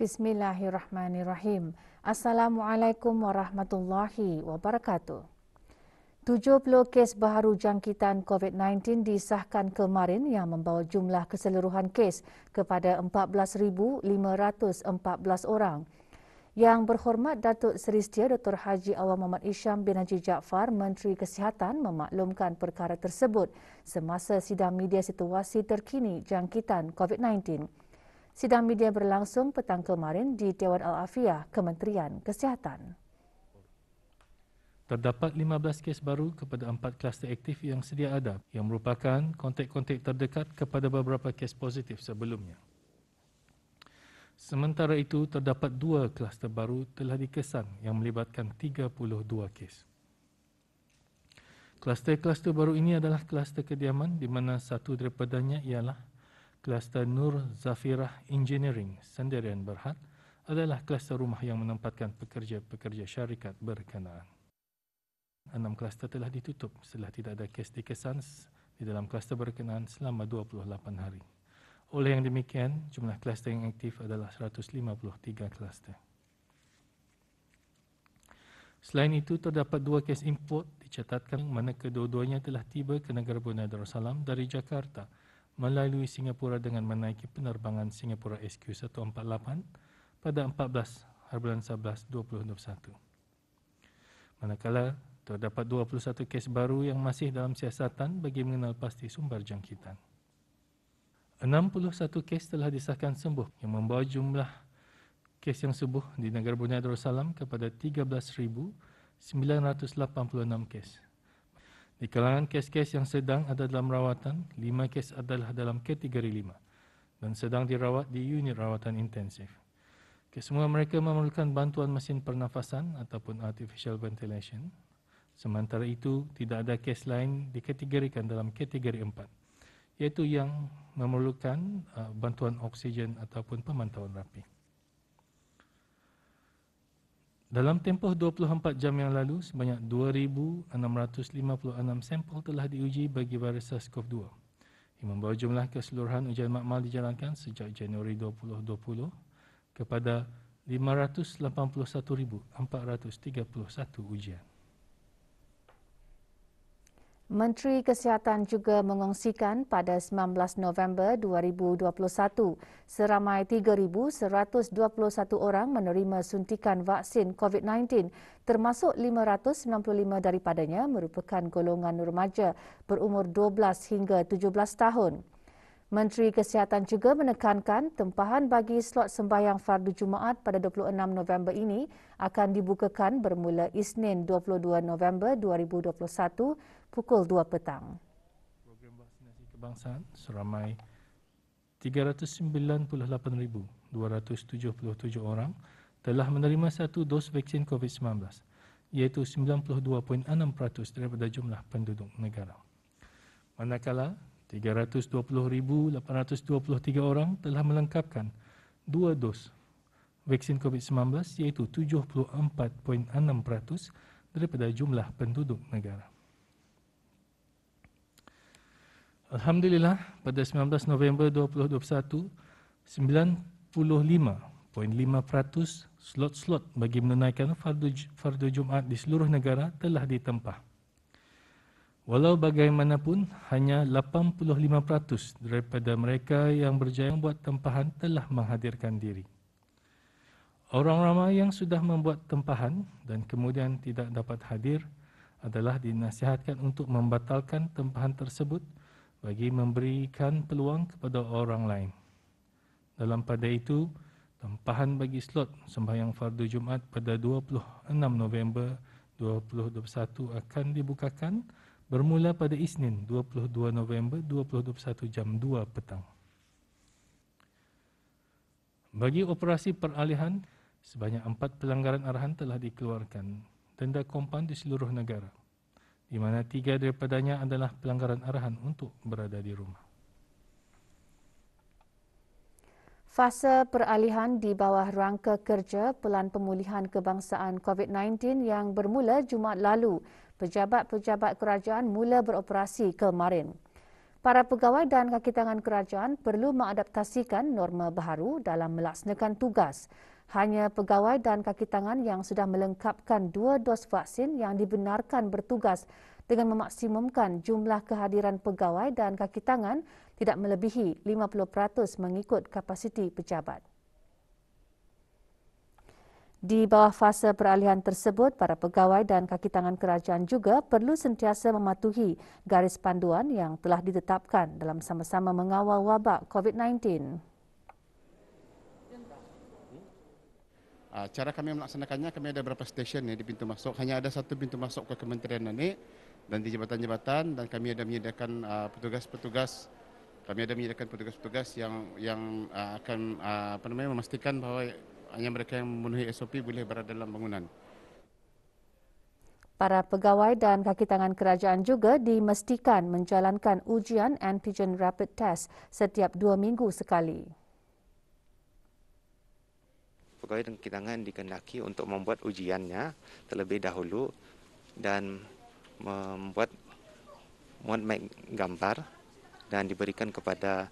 Bismillahirrahmanirrahim. Assalamualaikum warahmatullahi wabarakatuh. 70 kes baharu jangkitan COVID-19 disahkan kemarin yang membawa jumlah keseluruhan kes kepada 14,514 orang. Yang berhormat Datuk Seri Setia Dr. Haji Awang Muhammad Isham bin Haji Jaafar, Menteri Kesihatan memaklumkan perkara tersebut semasa sidang media situasi terkini jangkitan COVID-19. Sidang media berlangsung petang kemarin di Dewan Al-Afiah Kementerian Kesihatan. Terdapat 15 kes baru kepada 4 kluster aktif yang sedia ada yang merupakan kontak-kontak terdekat kepada beberapa kes positif sebelumnya. Sementara itu, terdapat 2 kluster baru telah dikesan yang melibatkan 32 kes. Kluster-kluster baru ini adalah kluster kediaman di mana satu daripadanya ialah kluster Nur Zafirah Engineering Sendirian Berhad adalah kluster rumah yang menempatkan pekerja-pekerja syarikat berkenaan. 6 kluster telah ditutup setelah tidak ada kes dikesan di dalam kluster berkenaan selama 28 hari. Oleh yang demikian, jumlah kluster yang aktif adalah 153 kluster. Selain itu, terdapat 2 kes import dicatatkan mana kedua-duanya telah tiba ke negara Brunei Darussalam dari Jakarta melalui Singapura dengan menaiki penerbangan Singapura SQ148 pada 14/11/2021. Manakala terdapat 21 kes baru yang masih dalam siasatan bagi mengenal pasti sumber jangkitan. 61 kes telah disahkan sembuh yang membawa jumlah kes yang sembuh di negara Brunei Darussalam kepada 13,986 kes. Di kalangan kes-kes yang sedang ada dalam rawatan, 5 kes adalah dalam kategori 5 dan sedang dirawat di unit rawatan intensif. Kesemua mereka memerlukan bantuan mesin pernafasan ataupun artificial ventilation. Sementara itu, tidak ada kes lain dikategorikan dalam kategori 4, iaitu yang memerlukan bantuan oksigen ataupun pemantauan rapi. Dalam tempoh 24 jam yang lalu, sebanyak 2,656 sampel telah diuji bagi virus SARS-CoV-2 yang membawa jumlah keseluruhan ujian makmal dijalankan sejak Januari 2020 kepada 581,431 ujian. Menteri Kesihatan juga mengongsikan pada 19 November 2021, seramai 3,121 orang menerima suntikan vaksin COVID-19, termasuk 595 daripadanya merupakan golongan remaja berumur 12 hingga 17 tahun. Menteri Kesihatan juga menekankan tempahan bagi slot sembahyang fardu Jumaat pada 26 November ini akan dibukakan bermula Isnin 22 November 2021 pukul 2 petang. Program vaksinasi kebangsaan seramai 398,277 orang telah menerima 1 dos vaksin COVID-19, iaitu 92.6% daripada jumlah penduduk negara. Manakala 320,823 orang telah melengkapkan 2 dos vaksin COVID-19, iaitu 74.6% daripada jumlah penduduk negara. Alhamdulillah, pada 19 November 2021, 95.5% slot-slot bagi menunaikan fardu Jumaat di seluruh negara telah ditempah. Walau bagaimanapun, hanya 85% daripada mereka yang berjaya membuat tempahan telah menghadirkan diri. Orang ramai yang sudah membuat tempahan dan kemudian tidak dapat hadir adalah dinasihatkan untuk membatalkan tempahan tersebut bagi memberikan peluang kepada orang lain. Dalam pada itu, tempahan bagi slot sembahyang fardu Jumaat pada 26 November 2021 akan dibukakan bermula pada Isnin 22 November 2021 jam 2 petang. Bagi operasi peralihan, sebanyak 4 pelanggaran arahan telah dikeluarkan denda kompaun di seluruh negara, di mana 3 daripadanya adalah pelanggaran arahan untuk berada di rumah. Fasa peralihan di bawah rangka kerja Pelan Pemulihan Kebangsaan COVID-19 yang bermula Jumaat lalu, pejabat-pejabat kerajaan mula beroperasi kemarin. Para pegawai dan kaki tangan kerajaan perlu mengadaptasikan norma baharu dalam melaksanakan tugas. Hanya pegawai dan kaki tangan yang sudah melengkapkan 2 dos vaksin yang dibenarkan bertugas dengan memaksimumkan jumlah kehadiran pegawai dan kaki tangan tidak melebihi 50% mengikut kapasiti pejabat. Di bawah fasa peralihan tersebut, para pegawai dan kaki tangan kerajaan juga perlu sentiasa mematuhi garis panduan yang telah ditetapkan dalam sama-sama mengawal wabak COVID-19. Cara kami melaksanakannya, kami ada beberapa stesen di pintu masuk. Hanya ada satu pintu masuk ke Kementerian Nanik dan di jabatan-jabatan, dan kami ada menyediakan petugas-petugas. Kami ada menyediakan petugas-petugas yang akan memastikan bahawa hanya mereka yang memenuhi SOP boleh berada dalam bangunan. Para pegawai dan kaki tangan kerajaan juga dimestikan menjalankan ujian antigen rapid test setiap 2 minggu sekali. Pegawai dan kaki tangan dikehendaki untuk membuat ujiannya terlebih dahulu dan membuat gambar dan diberikan kepada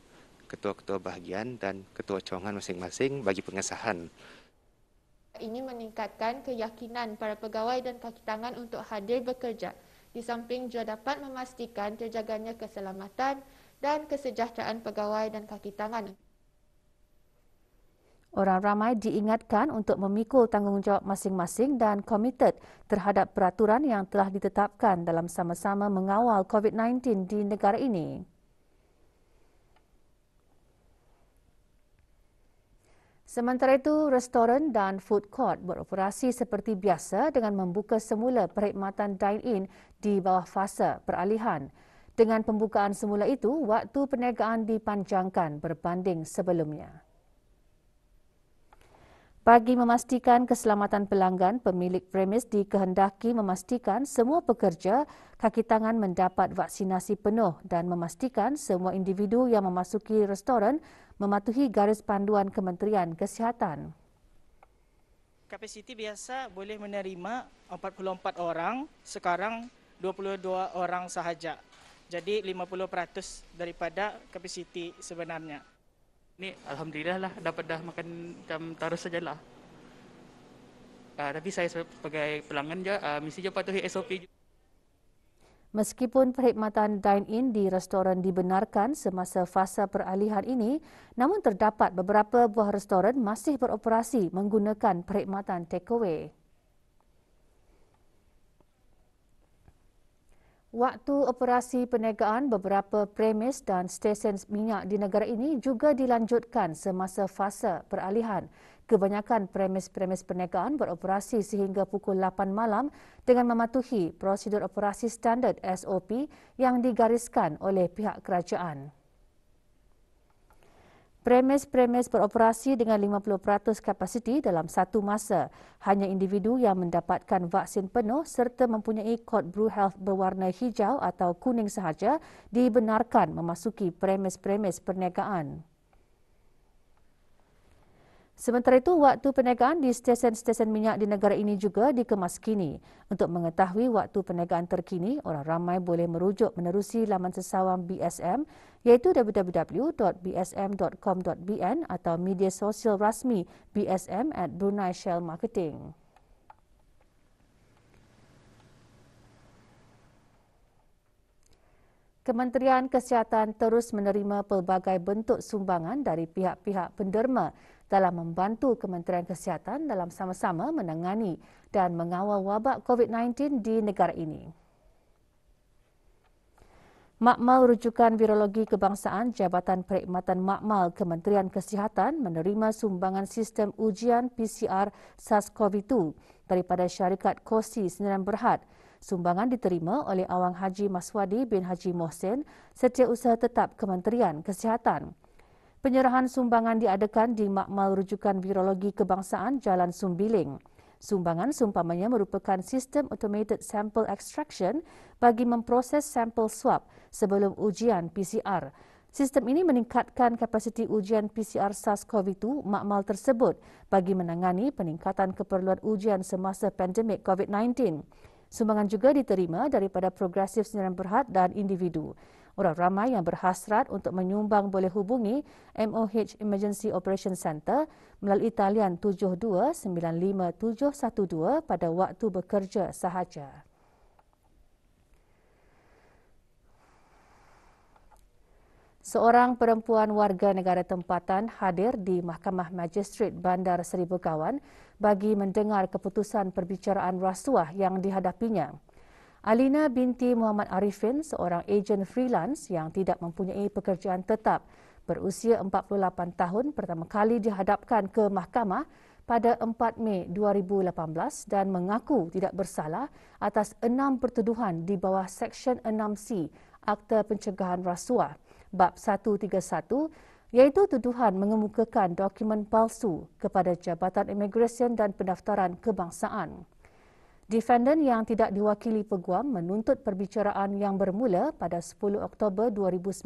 ketua-ketua bahagian dan ketua cawangan masing-masing bagi pengesahan. Ini meningkatkan keyakinan para pegawai dan kaki tangan untuk hadir bekerja. Di samping juga dapat memastikan terjaganya keselamatan dan kesejahteraan pegawai dan kaki tangan. Orang ramai diingatkan untuk memikul tanggungjawab masing-masing dan komited terhadap peraturan yang telah ditetapkan dalam sama-sama mengawal COVID-19 di negara ini. Sementara itu, restoran dan food court beroperasi seperti biasa dengan membuka semula perkhidmatan dine-in di bawah fasa peralihan. Dengan pembukaan semula itu, waktu perniagaan dipanjangkan berbanding sebelumnya. Bagi memastikan keselamatan pelanggan, pemilik premis dikehendaki memastikan semua pekerja kaki tangan mendapat vaksinasi penuh dan memastikan semua individu yang memasuki restoran mematuhi garis panduan Kementerian Kesihatan. Kapasiti biasa boleh menerima 44 orang, sekarang 22 orang sahaja. Jadi 50% daripada kapasiti sebenarnya. Ni alhamdulillah lah dapat dah makan macam terus sajalah. Tapi saya sebagai pelanggan je mesti je patuhi SOP. Meskipun perkhidmatan dine-in di restoran dibenarkan semasa fasa peralihan ini, namun terdapat beberapa buah restoran masih beroperasi menggunakan perkhidmatan takeaway. Waktu operasi perniagaan beberapa premis dan stesen minyak di negara ini juga dilanjutkan semasa fasa peralihan. Kebanyakan premis-premis perniagaan beroperasi sehingga pukul 8 malam dengan mematuhi prosedur operasi standard SOP yang digariskan oleh pihak kerajaan. Premis-premis beroperasi dengan 50% kapasiti dalam satu masa. Hanya individu yang mendapatkan vaksin penuh serta mempunyai kod Blue Health berwarna hijau atau kuning sahaja dibenarkan memasuki premis-premis perniagaan. Sementara itu, waktu perniagaan di stesen-stesen minyak di negara ini juga dikemas kini. Untuk mengetahui waktu perniagaan terkini, orang ramai boleh merujuk menerusi laman sesawang BSM iaitu www.bsm.com.bn atau media sosial rasmi BSM @Brunei Shell Marketing. Kementerian Kesihatan terus menerima pelbagai bentuk sumbangan dari pihak-pihak penderma dalam membantu Kementerian Kesihatan dalam sama-sama menangani dan mengawal wabak COVID-19 di negara ini. Makmal Rujukan Virologi Kebangsaan Jabatan Perkhidmatan Makmal Kementerian Kesihatan menerima sumbangan sistem ujian PCR SARS-CoV-2 daripada syarikat Kosi Sdn Bhd. Sumbangan diterima oleh Awang Haji Maswadi bin Haji Mohsin, Setiausaha Tetap Kementerian Kesihatan. Penyerahan sumbangan diadakan di Makmal Rujukan Virologi Kebangsaan Jalan Sumbiling. Sumbangan seumpamanya merupakan sistem automated sample extraction bagi memproses sampel swab sebelum ujian PCR. Sistem ini meningkatkan kapasiti ujian PCR SARS-CoV-2 makmal tersebut bagi menangani peningkatan keperluan ujian semasa pandemik COVID-19. Sumbangan juga diterima daripada Progresif Sdn Bhd dan individu. Orang ramai yang berhasrat untuk menyumbang boleh hubungi MOH Emergency Operation Center melalui talian 7295-712 pada waktu bekerja sahaja. Seorang perempuan warga negara tempatan hadir di Mahkamah Magistrate Bandar Seri Begawan bagi mendengar keputusan perbicaraan rasuah yang dihadapinya. Alina binti Muhammad Arifin, seorang ejen freelance yang tidak mempunyai pekerjaan tetap, berusia 48 tahun, pertama kali dihadapkan ke mahkamah pada 4 Mei 2018 dan mengaku tidak bersalah atas 6 pertuduhan di bawah Seksyen 6C Akta Pencegahan Rasuah, Bab 131, iaitu tuduhan mengemukakan dokumen palsu kepada Jabatan Imigresen dan Pendaftaran Kebangsaan. Defendant yang tidak diwakili peguam menuntut perbicaraan yang bermula pada 10 Oktober 2019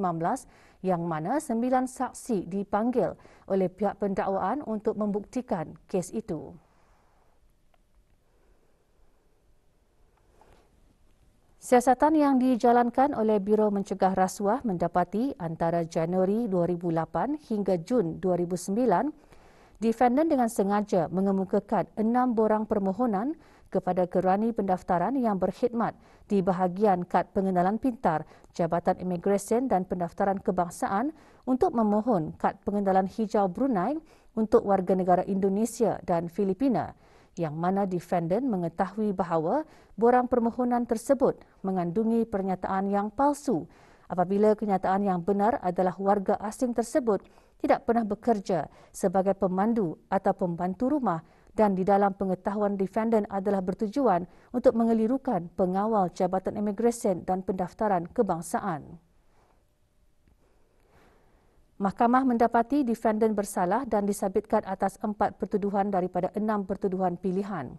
yang mana 9 saksi dipanggil oleh pihak pendakwaan untuk membuktikan kes itu. Siasatan yang dijalankan oleh Biro Mencegah Rasuah mendapati antara Januari 2008 hingga Jun 2009, defendant dengan sengaja mengemukakan 6 borang permohonan kepada gerani pendaftaran yang berkhidmat di bahagian kad pengenalan pintar Jabatan Imigresen dan Pendaftaran Kebangsaan untuk memohon kad pengenalan hijau Brunei untuk warga negara Indonesia dan Filipina, yang mana defendant mengetahui bahawa borang permohonan tersebut mengandungi pernyataan yang palsu apabila kenyataan yang benar adalah warga asing tersebut tidak pernah bekerja sebagai pemandu atau pembantu rumah dan di dalam pengetahuan defendant adalah bertujuan untuk mengelirukan pengawal Jabatan Imigresen dan Pendaftaran Kebangsaan. Mahkamah mendapati defendant bersalah dan disabitkan atas 4 pertuduhan daripada 6 pertuduhan pilihan.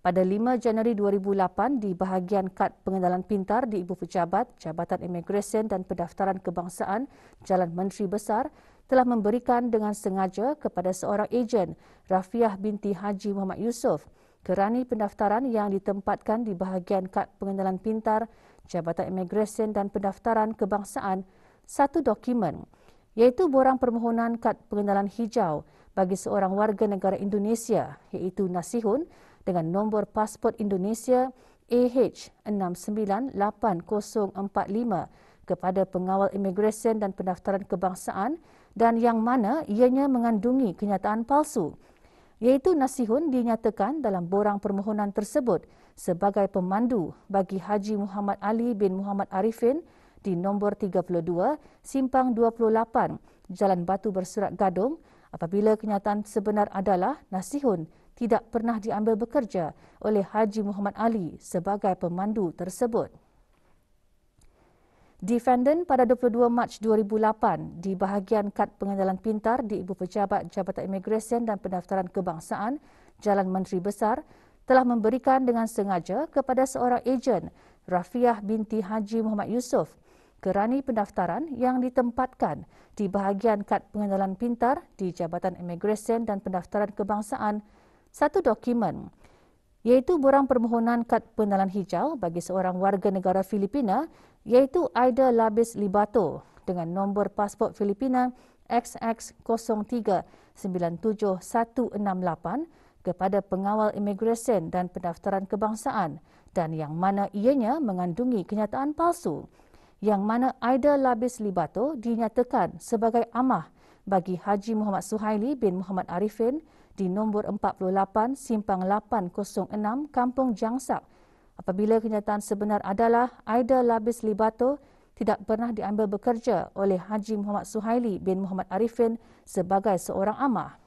Pada 5 Januari 2008, di bahagian kad pengenalan pintar di Ibu Pejabat Jabatan Imigresen dan Pendaftaran Kebangsaan, Jalan Menteri Besar, telah memberikan dengan sengaja kepada seorang ejen, Rafiah binti Haji Muhammad Yusof, gerani pendaftaran yang ditempatkan di bahagian kad pengenalan pintar Jabatan Imigresen dan Pendaftaran Kebangsaan, satu dokumen, iaitu borang permohonan kad pengenalan hijau bagi seorang warga negara Indonesia, iaitu Nasihun dengan nombor pasport Indonesia AH698045 kepada pengawal imigresen dan pendaftaran kebangsaan dan yang mana ianya mengandungi kenyataan palsu, iaitu Nasihun dinyatakan dalam borang permohonan tersebut sebagai pemandu bagi Haji Muhammad Ali bin Muhammad Arifin di nombor 32 Simpang 28 Jalan Batu Bersurat Gadong, apabila kenyataan sebenar adalah Nasihun tidak pernah diambil bekerja oleh Haji Muhammad Ali sebagai pemandu tersebut. Defendant pada 22 Mac 2008 di bahagian kad pengenalan pintar di Ibu Pejabat Jabatan Imigresen dan Pendaftaran Kebangsaan, Jalan Menteri Besar, telah memberikan dengan sengaja kepada seorang ejen, Rafiah binti Haji Muhammad Yusof, gerani pendaftaran yang ditempatkan di bahagian kad pengenalan pintar di Jabatan Imigresen dan Pendaftaran Kebangsaan, satu dokumen, iaitu borang permohonan kad pengenalan hijau bagi seorang warga negara Filipina, iaitu Aida Labis Libato dengan nombor pasport Filipina XX03971168 kepada pengawal imigresen dan pendaftaran kebangsaan dan yang mana ianya mengandungi kenyataan palsu, yang mana Aida Labis Libato dinyatakan sebagai amah bagi Haji Muhammad Suhaili bin Muhammad Arifin di nombor 48 Simpang 806 Kampung Jangsak, apabila kenyataan sebenar adalah Aida Labis Libato tidak pernah diambil bekerja oleh Haji Muhammad Suhaili bin Muhammad Arifin sebagai seorang amah.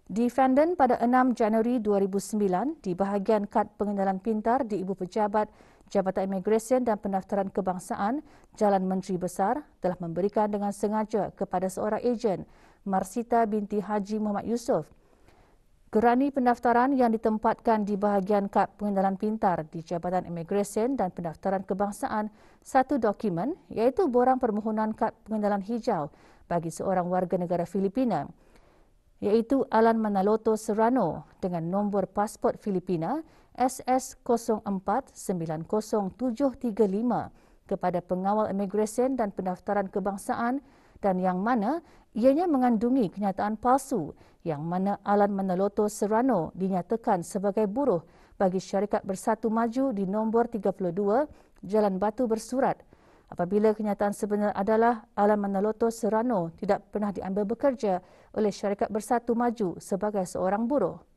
Defendant pada 6 Januari 2009 di bahagian kad pengenalan pintar di Ibu Pejabat Jabatan Imigresen dan Pendaftaran Kebangsaan, Jalan Menteri Besar, telah memberikan dengan sengaja kepada seorang ejen, Marsita binti Haji Muhammad Yusof, gerani pendaftaran yang ditempatkan di bahagian kad pengenalan pintar di Jabatan Imigresen dan Pendaftaran Kebangsaan, satu dokumen, iaitu borang permohonan kad pengenalan hijau bagi seorang warga negara Filipina, iaitu Alan Manaloto Serrano dengan nombor pasport Filipina SS049075 kepada pengawal imigresen dan pendaftaran kebangsaan dan yang mana ianya mengandungi kenyataan palsu yang mana Alan Manaloto Serrano dinyatakan sebagai buruh bagi syarikat Bersatu Maju di nombor 32 Jalan Batu Bersurat apabila kenyataan sebenar adalah Alan Manaloto Serrano tidak pernah diambil bekerja oleh syarikat Bersatu Maju sebagai seorang buruh.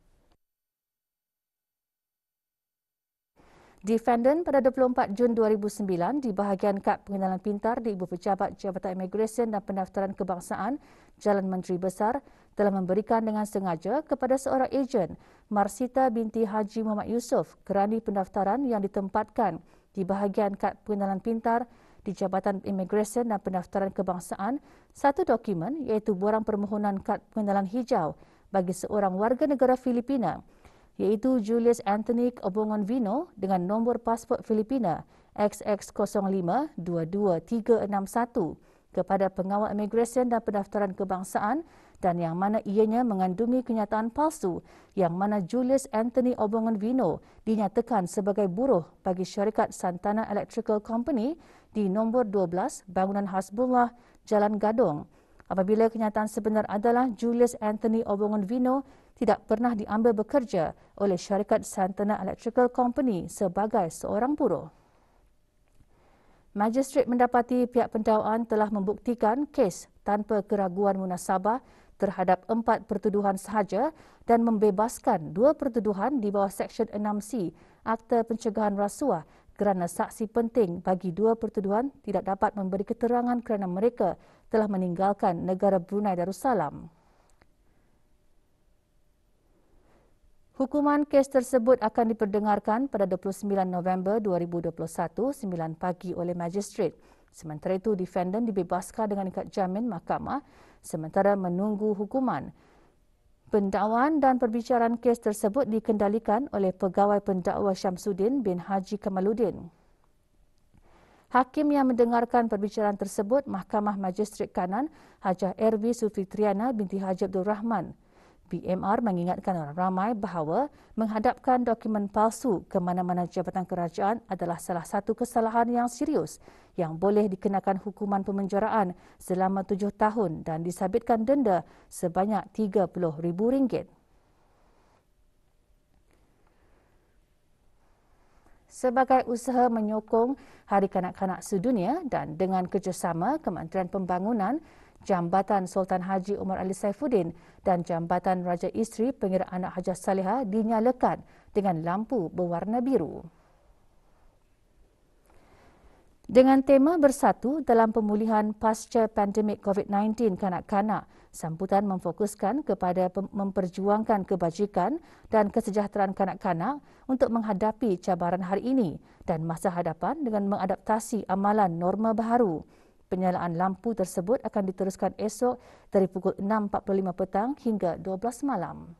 Defendant pada 24 Jun 2009 di bahagian kad pengenalan pintar di Ibu Pejabat Jabatan Imigresen dan Pendaftaran Kebangsaan Jalan Menteri Besar telah memberikan dengan sengaja kepada seorang ejen Marsita binti Haji Muhammad Yusof kerana pendaftaran yang ditempatkan di bahagian kad pengenalan pintar di Jabatan Imigresen dan Pendaftaran Kebangsaan satu dokumen iaitu borang permohonan kad pengenalan hijau bagi seorang warga negara Filipina iaitu Julius Anthony Obongon Vino dengan nombor pasport Filipina XX05-22361 kepada pengawal imigresen dan pendaftaran kebangsaan dan yang mana ianya mengandungi kenyataan palsu yang mana Julius Anthony Obongon Vino dinyatakan sebagai buruh bagi syarikat Santana Electrical Company di nombor 12 Bangunan Hasbullah Jalan Gadong apabila kenyataan sebenar adalah Julius Anthony Obongon Vino tidak pernah diambil bekerja oleh syarikat Santana Electrical Company sebagai seorang buruh. Magistrate mendapati pihak pendakwaan telah membuktikan kes tanpa keraguan munasabah terhadap 4 pertuduhan sahaja dan membebaskan 2 pertuduhan di bawah Seksyen 6C Akta Pencegahan Rasuah kerana saksi penting bagi 2 pertuduhan tidak dapat memberi keterangan kerana mereka telah meninggalkan negara Brunei Darussalam. Hukuman kes tersebut akan diperdengarkan pada 29 November 2021, 9 pagi oleh magistrate. Sementara itu, defendant dibebaskan dengan ikat jamin mahkamah sementara menunggu hukuman. Pendakwaan dan perbicaraan kes tersebut dikendalikan oleh Pegawai Pendakwa Syamsuddin bin Haji Kamaluddin. Hakim yang mendengarkan perbicaraan tersebut, Mahkamah Magistrate Kanan, Hajah Ervi Sufitriana binti Haji Abdul Rahman. BMR mengingatkan orang ramai bahawa menghadapkan dokumen palsu ke mana-mana jabatan kerajaan adalah salah satu kesalahan yang serius yang boleh dikenakan hukuman pemenjaraan selama 7 tahun dan disabitkan denda sebanyak RM30,000. Sebagai usaha menyokong Hari Kanak-Kanak Sedunia dan dengan kerjasama Kementerian Pembangunan, Jambatan Sultan Haji Umar Ali Saifuddin dan Jambatan Raja Isteri Pengira Anak Hajah Salihah dinyalakan dengan lampu berwarna biru. Dengan tema bersatu dalam pemulihan pasca pandemik COVID-19 kanak-kanak, sambutan memfokuskan kepada memperjuangkan kebajikan dan kesejahteraan kanak-kanak untuk menghadapi cabaran hari ini dan masa hadapan dengan mengadaptasi amalan norma baharu. Penyalaan lampu tersebut akan diteruskan esok dari pukul 6.45 petang hingga 12 malam.